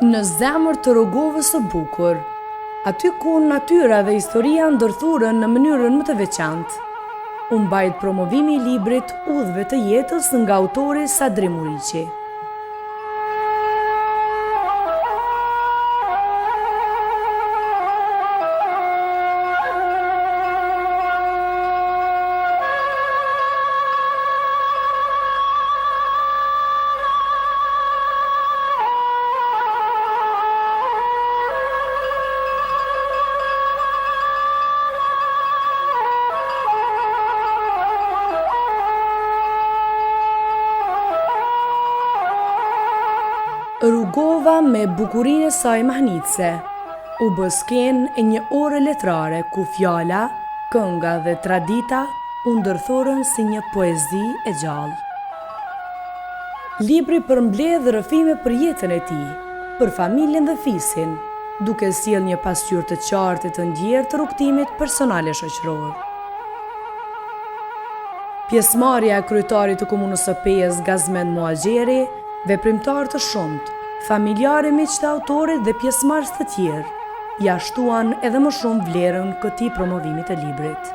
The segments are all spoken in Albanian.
Në zemër të Rogovës së bukur, aty ku natyra dhe historia ndërthurën në mënyrën më të veçantë, u mbajt promovimi i librit Udhëve të jetës nga autori Sadri Muriqi. Rugova me bukurinë e saj mahnitse, u bë skenë e një ore letrare ku fjala, kënga dhe tradita u ndërthurën si një poezi e gjallë. Libri përmbledh rrëfime për jetën e tij, për familjen dhe fisin, duke sjellë një pasqyrë të qartë të ndjerë të rrugtimit personal e shoqëror. Pjesëmarrja e kryetarit të komunës së Pejës Gazmend Muhaxheri, veprimtar të shumt, familjarë miq të autorit dhe pjesëmarrës të tjerë, ja shtuan edhe më shumë vlerën këtij promovimi të librit.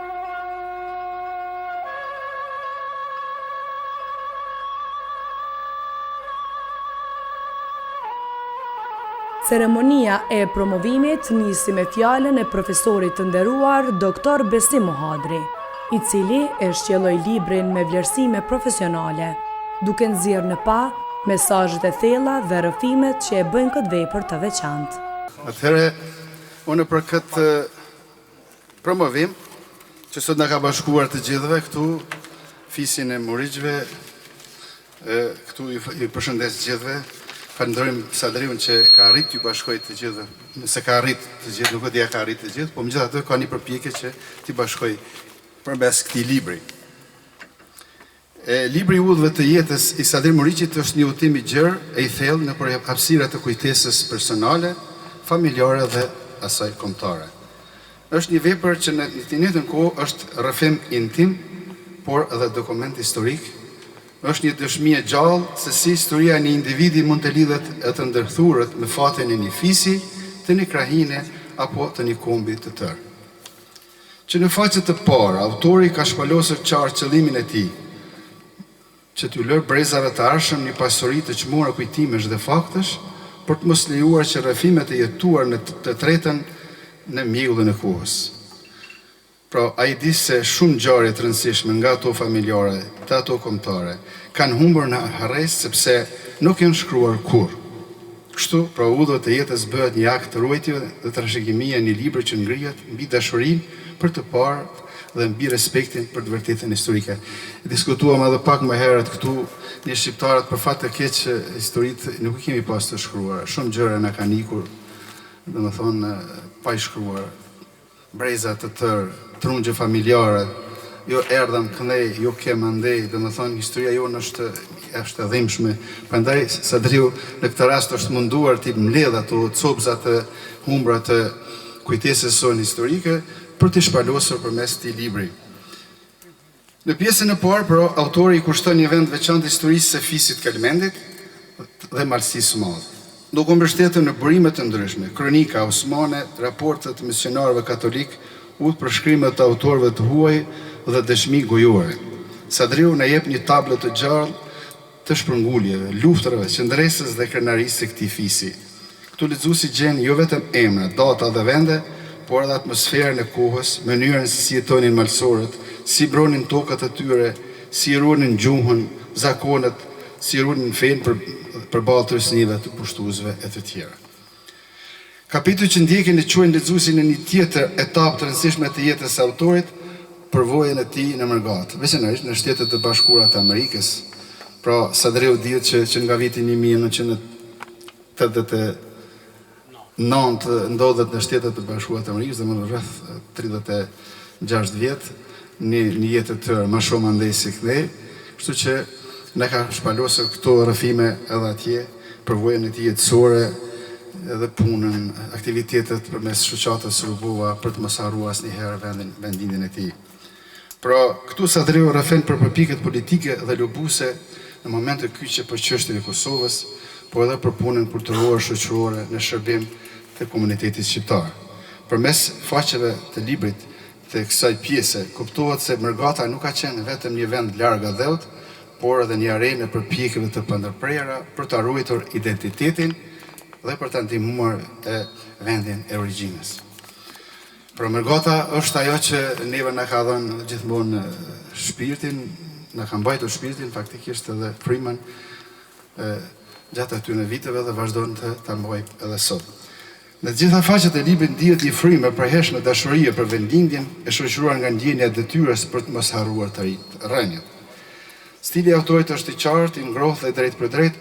Ceremonia e promovimit nisi me fjalën e profesorit të nderuar Dr. Besim Mohadri, i cili e shqelloi librin me vlerësime profesionale, duke nxjerrë në pa mesazhet e thella dhe rrëfimet që e bëjnë këtë vepër të veçantë. Atëherë, unë për këtë promovim, që sot na ka bashkuar të gjithëve këtu, fisin e Muriqve, këtu i përshëndes të gjithëve, falenderojmë Sadriun që ka arrit t'ju bashkoj të gjithëve, nëse ka arrit të gjithë, nuk e dia ka arrit të gjithë, po megjithatë ka një përpjekje që t'i bashkoj përmes këtij libri. Libri Udhëve të jetës i Sadri Muriqit është një udhëtim i gjerë e i thellë në hapësira të kujtesës personale, familjare dhe asaj kombëtare. Është një vepër që në të njëjtën kohë është rrëfim intim, por edhe dokument historik. Është një dëshmi e gjallë se si historia e një individi mund të lidhet e të ndërthurët me fatin e një fisi, të një krahine apo të një kombi të tërë. Që në faqet të parë, autori ka shpalosur qartë qëllimin e tij, që t'ju lërë brezave të arshëm një pasuri të çmuara kujtimesh dhe faktesh, për të mos lejuar që rrëfimet e jetuar në të tretën në mjegullin e kohës. Pra, ai di se shumë ngjarje të rëndësishme nga ato familjare, të ato kombëtare, kanë humbur në harres sepse nuk janë shkruar kurrë. Kështu, pra Udhëve të jetës bëhet një akt ruajtje dhe trashëgimia e një libri që ngrihet mbi dashurinë për të parë dhe mbi respektin për të vërtetën historike. Diskutuam edhe pak më herët këtu, një shqiptarët për fat të keq historitë nuk kemi pas të shkruar. Shumë gjëra na kanë ikur, domethënë pa i shkruar. Breza të tërë, trungje familjare, jo erdham këndej, jo kem andej, domethënë historia jonë është e dhimbshme. Prandaj Sadriu në këtë rast është munduar të mbledh ato copza të humbra të kujtesës sonë historike për të shpalosur përmes këtij libri. Në pjesën e parë, pra, autori i kushton një vend veçantë historisë së fisit Kalmendit dhe marrësisë së madhe. Duke mbështetur në burime të ndryshme, kronika osmane, raportet të misionarëve katolik, udhëpërshkrimet të autorëve të huaj dhe dëshmi gojore. Sadriu na jep një tablo të gjallë të shpërnguljeve, luftrave, qëndresës dhe krenarisë së këtij fisi. Këtu lexuesi gjen jo vetëm emra, data dhe vende, por edhe atmosferën e kohës, mënyrën se si jetonin malsorët, si bronin tokat e tyre, si ruanin gjuhën, zakonet, si ruanin fenë përballë trysnive të pushtuesve e të tjera. Kapitujt që ndjekin e quajnë lexuesin në një tjetër etapë të rëndësishme të jetës së autorit, përvojën e tij në Mërgat, veçanërisht në Shtetet e Bashkuara të Amerikës. Pra, Sadriu dihet që nga viti 1989 ndodhet në Shtetet e Bashkuara të Amerikës, domethënë rreth 36 vjet, një jetë të tërë më shumë andej si këthe, kështu që ne ka shpalosur këto rrëfime edhe atje, përvojën e tij jetësore, edhe punën, aktivitetet përmes shoqatës Rugova për të mos harruar asnjëherë vendindjen e tij. Pra, këtu Sadriu rrëfen për përpjekjet politike dhe lobuse në momentet kyçe për çështjen e Kosovës, po edhe për punën kulturore, shoqërore në shërbim të komunitetit shqiptar. Përmes faqeve të librit të kësaj pjese, kuptohet se Mërgata nuk ka qenë vetëm një vend larg dheut, por edhe një arenë për pjekjeve të pandërprera për të ruajtur identitetin dhe për të ndihmuar vendin e origjinës. Pra Mërgata është ajo që neve na ka dhënë gjithmonë shpirtin, na ka mbajtur shpirtin, faktikisht edhe frymën gjatë atyre viteve dhe vazhdon të ta mbajë edhe sot. Në të gjitha faqet e librit ndihet një frymë e përhershme dashurie për vendlindjen e shoqëruar nga ndjenja e detyrës për të mos harruar të rrënjët. Stili i autorit është i qartë, i ngrohtë dhe drejt për drejt,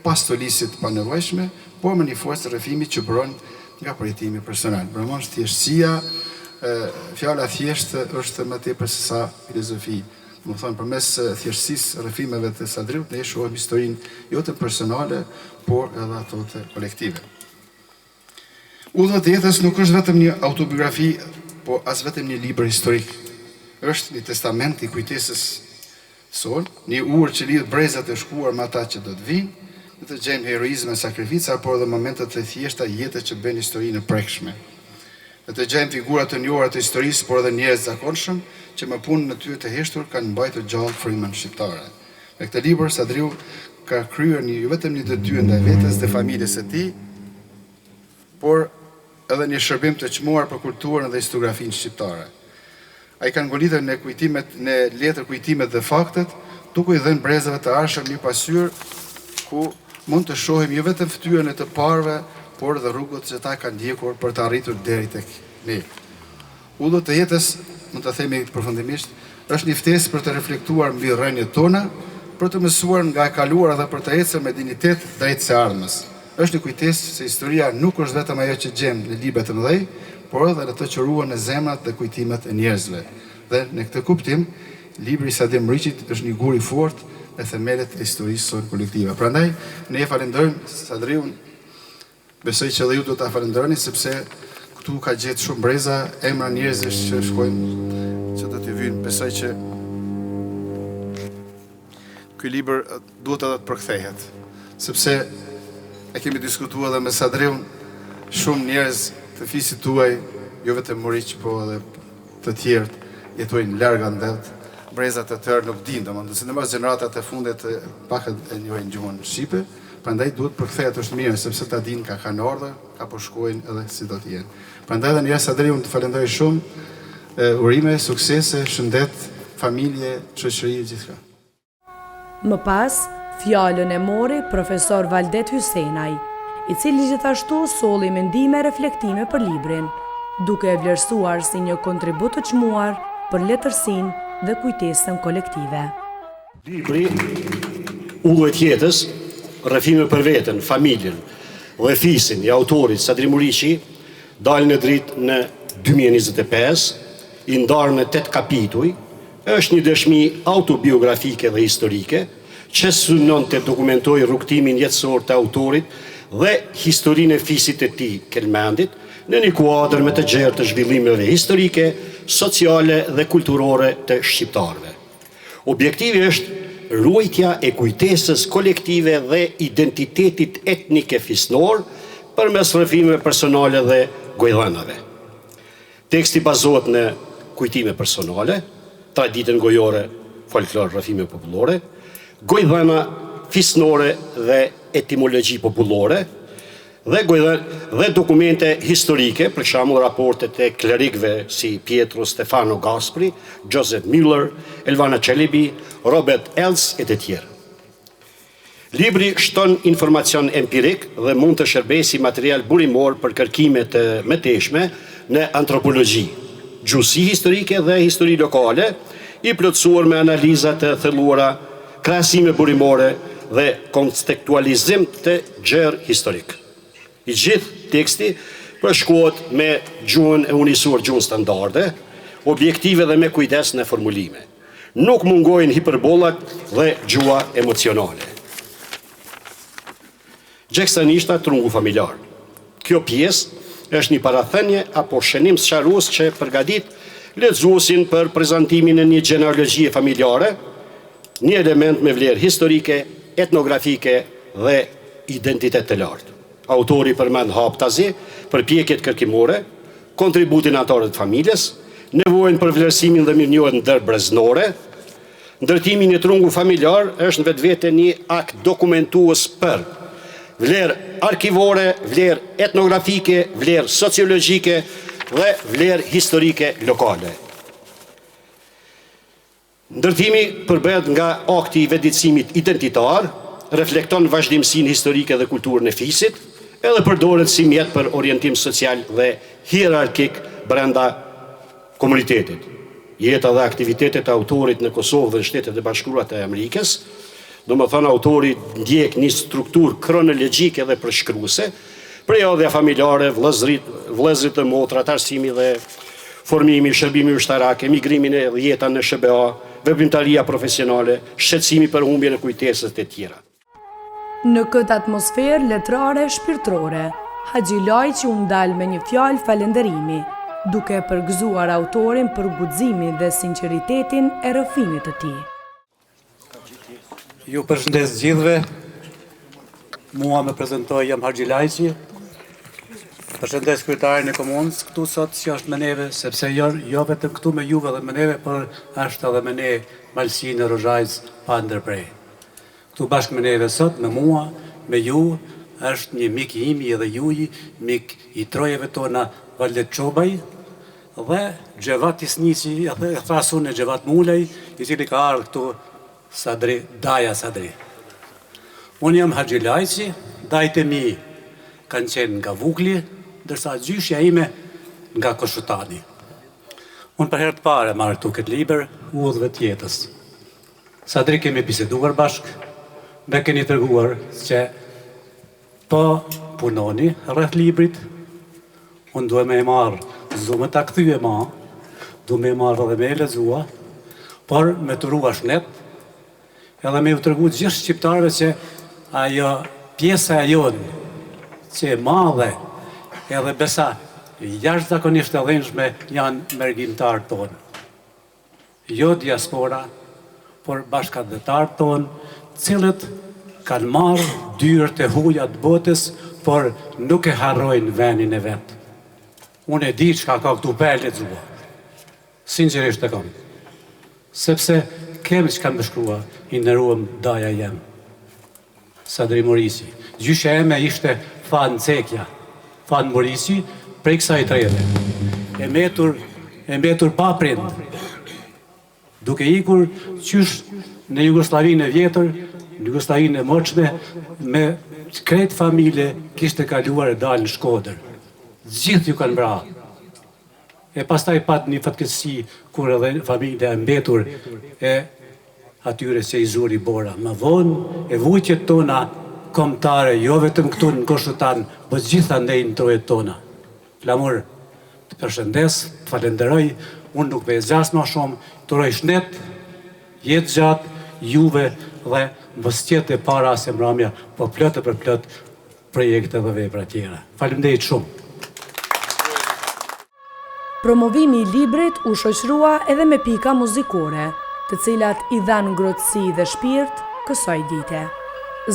pas tolisit pa nevojshme, por me një forcë rrëfimi që bëron nga përjetimi personal. Brëmon thjeshtësia, fjala thjeshtë është më tepër se sa filozofi. Më thonë, përmes thjeshtësisë rrëfimeve të Sadriut, ne shohim historinë jo të personale, por edhe ato të kolektive. Udhët e jetës nuk është vetëm një autobiografi, po as vetëm një libër historik. Është një testament i kujtesës son, një urë që lidh brezat e shkuar me ata që do të vinë, në të gjejmë heroizëm e sakrifica, por edhe momentet të thjeshta jetës që bën historinë e prekshme. Në të gjejmë figura të njohura të historisë, por edhe njerëz zakonshëm që me punën në tyre të heshtur kanë mbajtur gjallë frymën shqiptare. Me këtë libër Sadriu ka kryer jo vetëm një detyrë ndaj vetes dhe familjes së tij, por edhe një shërbim të çmuar për kulturën dhe historiografinë shqiptare. Ai ka ngolitur në kujtimet, në letër kujtimet dhe faktet, duke i dhënë brezave të arshëm një pasqyrë ku mund të shohim jo vetëm fytyrën e të parëve, por edhe rrugët që ta kanë ndjekur për të arritur deri tek ne. Udhët e jetës, mund të themi përfundimisht, është një ftesë për të reflektuar mbi rrënjët tona, për të mësuar nga e kaluara dhe për të ecur me dinjitet drejt së ardhmës. Është një kujtesë se historia nuk është vetëm ajo që gjem në libra të mëdhenj, por edhe ato që ruhen në zemrat dhe kujtimet e njerëzve. Dhe në këtë kuptim, libri i Sadim Mriqit është një gur i fortë në themelet e historisë sonë kolektive. Prandaj, ne falenderojmë Sadriun, besoj që edhe ju do ta falenderoni sepse këtu ka gjetë shumë breza, emra njerëzish që shkojnë, që do t'i vynë. Besoj që ky libër duhet edhe të përkthehet, sepse e kemi diskutuar edhe me Sadriun, shumë njerëz të fisit tuaj, jo vetëm Muriq, po edhe të tjerë jetojnë larg andelt, brezat e tërë nuk dinë, domethënë sidomos gjeneratat e fundit pak e njohin gjuhën shqipe, prandaj duhet përkthehet është mirë, sepse ta dinë ka kanë ardhur, ka po shkojnë edhe si do të jenë. Prandaj edhe njerëz Sadriun të falenderoj shumë, urime, suksese, shëndet, familje, shoqëri, gjithçka. Më pas, fjalën e mori profesor Valdet Hysenaj, i cili gjithashtu solli mendime e reflektime për librin, duke e vlerësuar si një kontribut të çmuar për letërsinë dhe kujtesën kolektive. Libri Udhët e jetës, rrëfime për veten, familjen dhe fisin i autorit Sadri Muriqi, dalë në dritë në 2025, i ndarë në 8 kapituj, është një dëshmi autobiografike dhe historike, që synon të dokumentoj rrugtimin jetësor të autorit dhe historinë e fisit e tij kelmendit në një kuadër me të gjerë të zhvillimeve historike, sociale dhe kulturore të shqiptarëve. Objektivi është ruajtja e kujtesës kolektive dhe identitetit etnike fisnor përmes rrëfimeve personale dhe gojdhanave. Teksti bazohet në kujtime personale, traditën gojore, folklor, rrëfime popullore, gojdhana fisnore dhe etimologji popullore, dhe dokumente historike, për shembull raportet e klerikëve si Pietro Stefano Gaspri, Joseph Müller, Elvana Çelebi, Robert Els e të tjerë. Libri shton informacion empirik dhe mund të shërbejë si material burimor për kërkime të mëtejshme në antropologji, gjuhësi historike dhe histori lokale, i plotësuar me analiza të thelluara, krahasime burimore dhe kontekstualizim të gjerë historik. I gjithë teksti përshkruhet me gjuhën e unisuar, gjuhën standarde, objektive dhe me kujdes në formulime. Nuk mungojnë hiperbollat dhe gjuha emocionale. Gjekstanishta trungu familjar. Kjo pjesë është një parathënie apo shënim sqarues që përgatit lexuesin për prezantimin e një gjenealogjie familjare, një element me vlerë historike, etnografike dhe identitet të lartë. Autori përmend haptazi, përpjekjet kërkimore, kontributin anëtarëve të familjes, nevojën për vlerësimin dhe mirënjohjen ndërbrezore. Ndërtimi një trungu familjar është në vetvete një akt dokumentues për vlerë arkivore, vlerë etnografike, vlerë sociologjike dhe vlerë historike lokale. Ndërtimi përbëhet nga akti i vetëdijtësimit identitar, reflekton vazhdimsinë historike dhe kulturën e fisit, edhe përdoret si mjet për orientim social dhe hierarkik brenda komunitetit. Jeta dhe aktivitetet e autorit në Kosovë dhe në Shtetet e Bashkuara të Amerikës, do më thënë autori ndjek një strukturë kronologjike dhe përshkruese, përjodhja familjare, vëllezërit të motrat, arsimi dhe formimi, shërbimi ushtarak, emigrimin e jeta në SBA, veprimtaria profesionale, shqetësimi për humbjen e kujtesës e tjera. Në këtë atmosferë letrare shpirtërore, Haxhi Lajçi u ndal me një fjalë falënderimi, duke përgëzuar autorin për guximin dhe sinqeritetin e rrëfimit të tij. Ju përshëndes gjithëve. Mua me prezantoj jam Haxhi Lajçi. Përshëndes kryetarin e komunës këtu sot që është me neve, sepse jo vetëm këtu me juve dhe me neve, por është edhe me ne Malsinë Rozhajs pa ndërprej. Këtu bashkë me neve sot, me mua, me ju, është një mik i imi edhe juji, mik i trojeve tona Valdet Çobaj, dhe Xhevat Isnici, e thasun e Xhevat Mulej, i cili ka ardhur këtu Sadri, Daja Sadri. Unë jam Haxhi Lajçi, dajt e mi kanë qenë nga Vukli, ndërsa gjyshja ime nga Koshutani. Unë për herë të pare marrë këtu këtë libër, Udhëve të jetës. Sadri kemi biseduar bashkë, me keni treguar që po punoni rreth librit, unë duhe me e marrë, zume ta kthy e ma, duhe me e marrë dhe me e lexua, por me të rua shnet, edhe me u tregu gjithë shqiptarëve që ajo pjesa e jonë që e madhe edhe besa jashtëzakonisht e dhenshme janë mergjimtarët tonë. Jo diaspora, por bashkëdhetarët tonë, cilët kanë marrë dyrët e huaja të botës, por nuk e harrojnë vendin e vetë. Unë e di çka ka këtu për e lexuar. Sinqerisht e kam. Sepse kemi që kam bëshkrua, i nderuam daja jem. Sadri Morisi. Gjyshja eme ishte Fan Cekja, Fan Morisi, prej kësaj treve. E mbetur pa prind. Duke ikur qysh në Jugosllavinë e vjetër, në Jugosllavinë e moçme, me kretë familje kishte kaluar e dalë në Shkodër. Gjithë ju kanë vra. E pastaj pat një fatkeqësi kur edhe familja e mbetur e atyre se i zuri bora. Më vonë e vujtjet tona kombëtare, jo vetëm këtu në Koshutan, po gjitha ndej në trojet tona. Flamur, të përshëndes, të falenderoj, unë nuk me e zjas ma shumë, të roj shnet, jetë gjatë, juve dhe mbëstjet e para se mramja, po plëtë për plëtë projekte dhe vepra tjera. Faleminderit shumë. Promovimi i librit u shoqërua edhe me pika muzikore, të cilat i dhanë ngrohtësi dhe shpirt kësaj dite.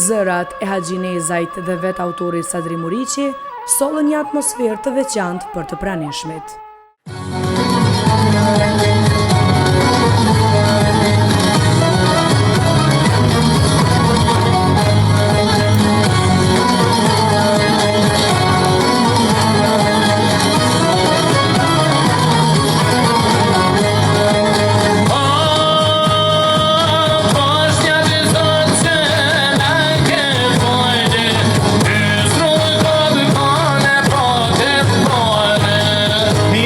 Zërat e Haxhi Nezajt dhe vet autori Sadri Muriqi sollën një atmosferë të veçantë për të pranishmit. He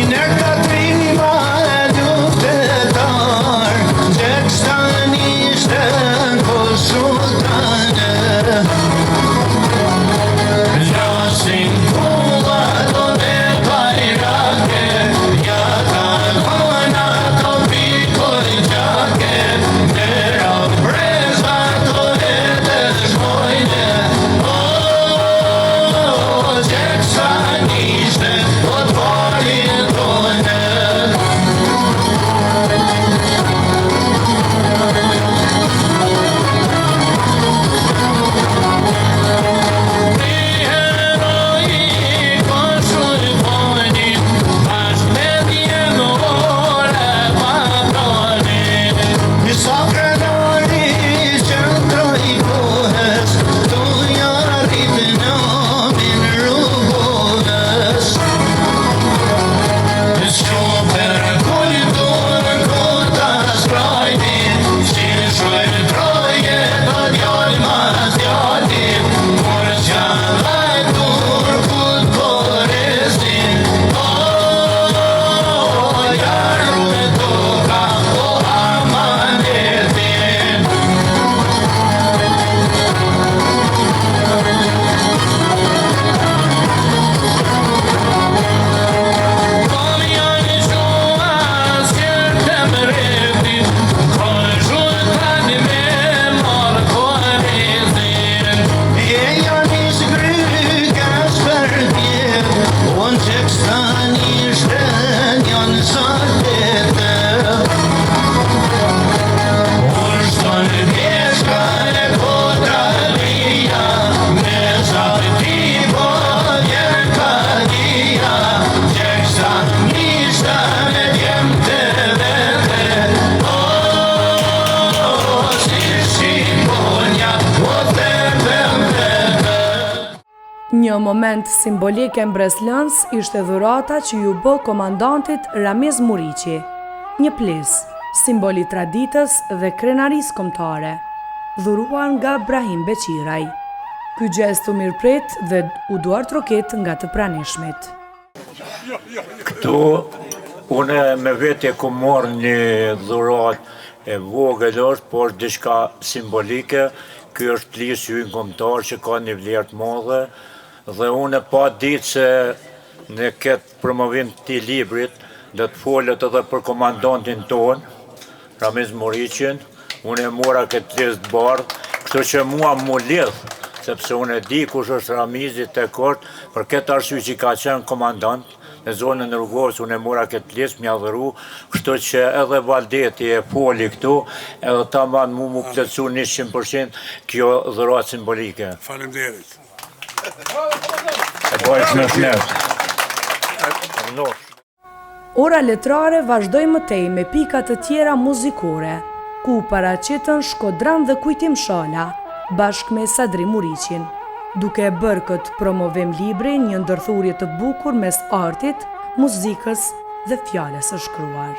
Një moment simbolik e mbreslëns ishte dhurata që ju bë komandantit Ramiz Muriqi, një ples, simboli traditës dhe krenarisë kombëtare, dhuruar nga Brahim Beqiraj. Ky gest u mirëpret dhe u duart roket nga të pranishmit. Këtu, une me vete ku morë një dhurat e vogël është, por diçka simbolike. Ky është plisë ynë kombëtar që ka një vlerë të madhe, dhe unë pa ditë se në këtë promovim të këtij librit do të folet edhe për komandantin tonë, Ramiz Muriqin. Unë e mora këtë pjesë të bardhë, kështu që mua mu lidh, sepse unë e di kush është Ramizi te kort, për këtë arsye që ka qenë komandant në zonën e Rrugovës, unë e mora këtë pjesë, m'ja dhuru, kështu që edhe Valdeti e foli këtu, edhe tamam mu plotësu 100% kjo dhuratë simbolike. Faleminderit. E bojsh në shnet. Ora letrare vazhdoi mëtej me pika të tjera muzikore, ku paraqiten Shkodran dhe Kujtim Shala, bashkë me Sadri Muriqin, duke e bërë këtë promovim libri një ndërthurje të bukur mes artit, muzikës dhe fjalës së shkruar.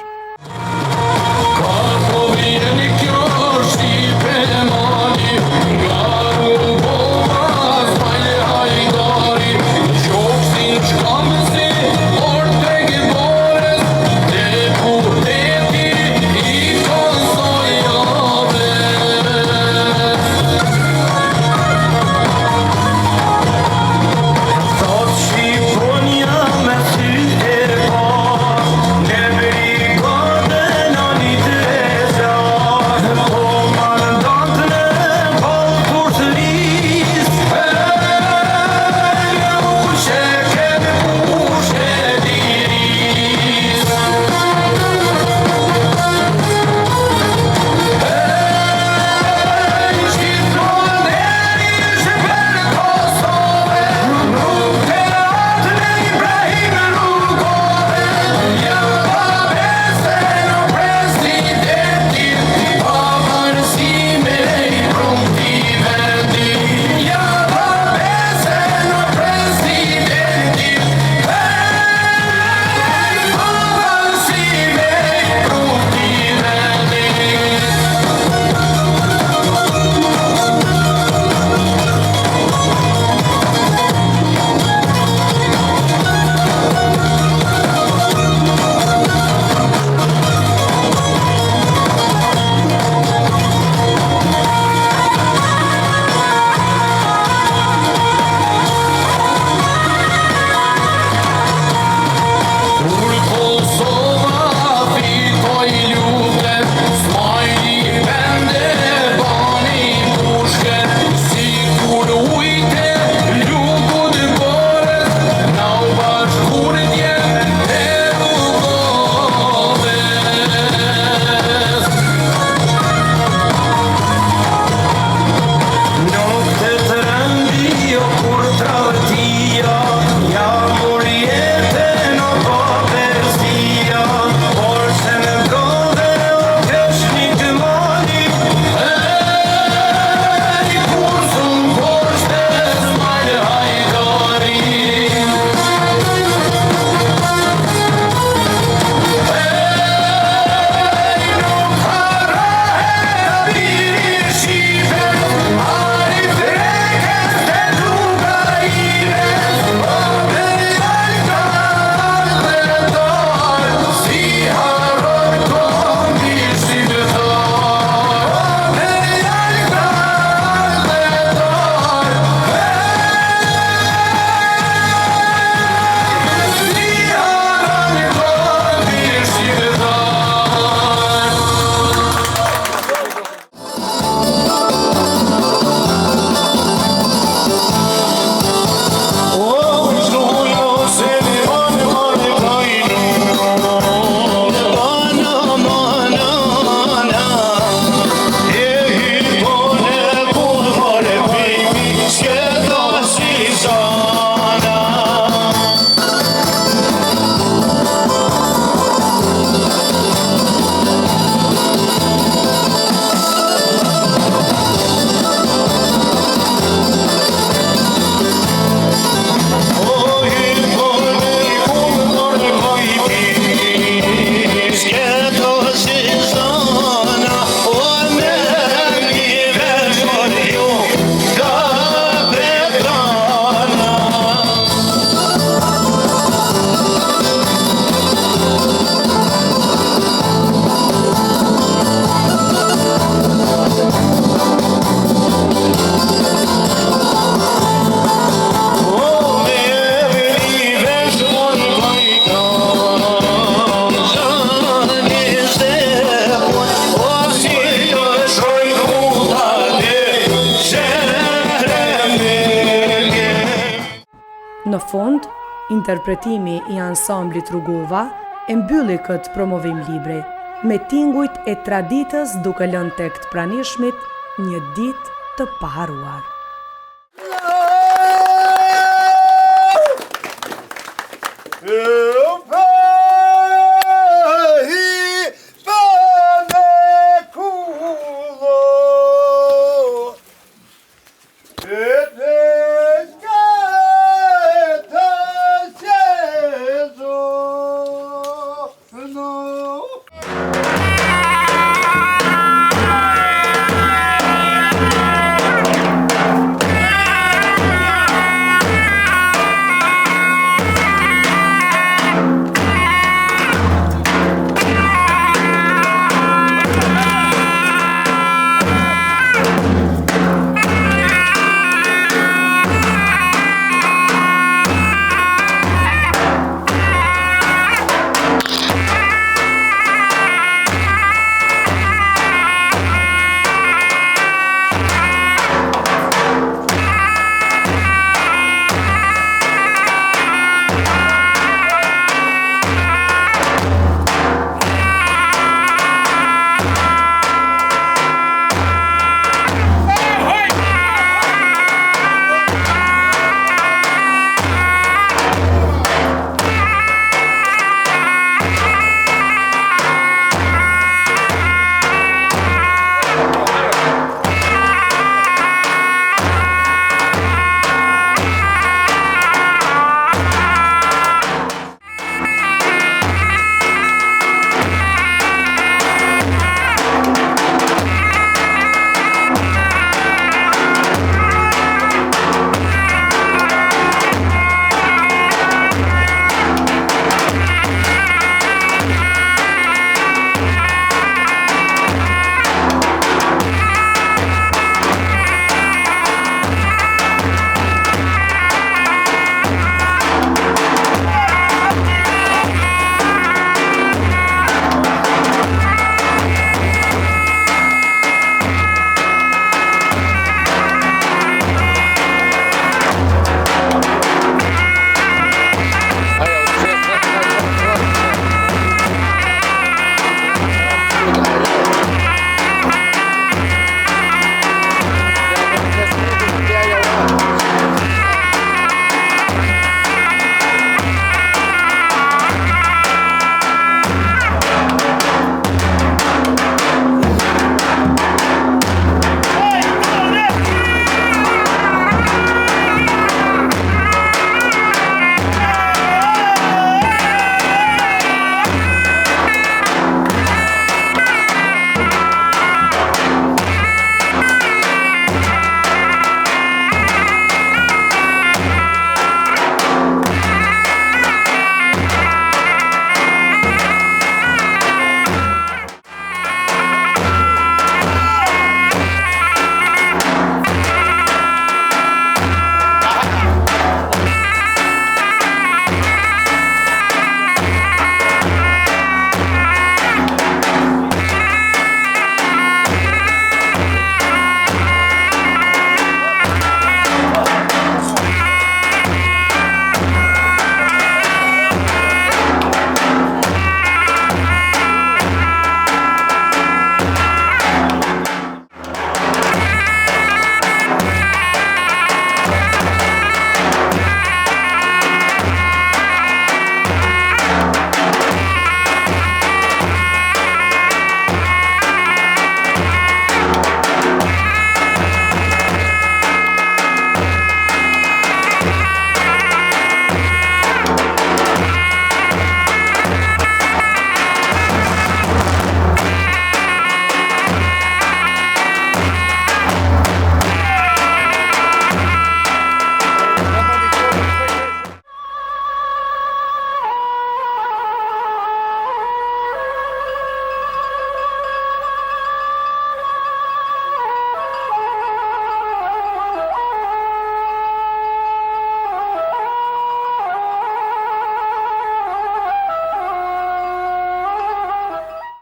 Në fund, interpretimi i ansamblit Rrugova e mbylli këtë promovim libri me tingujt e traditës duke lënë tek të pranishmit një ditë të paharuar.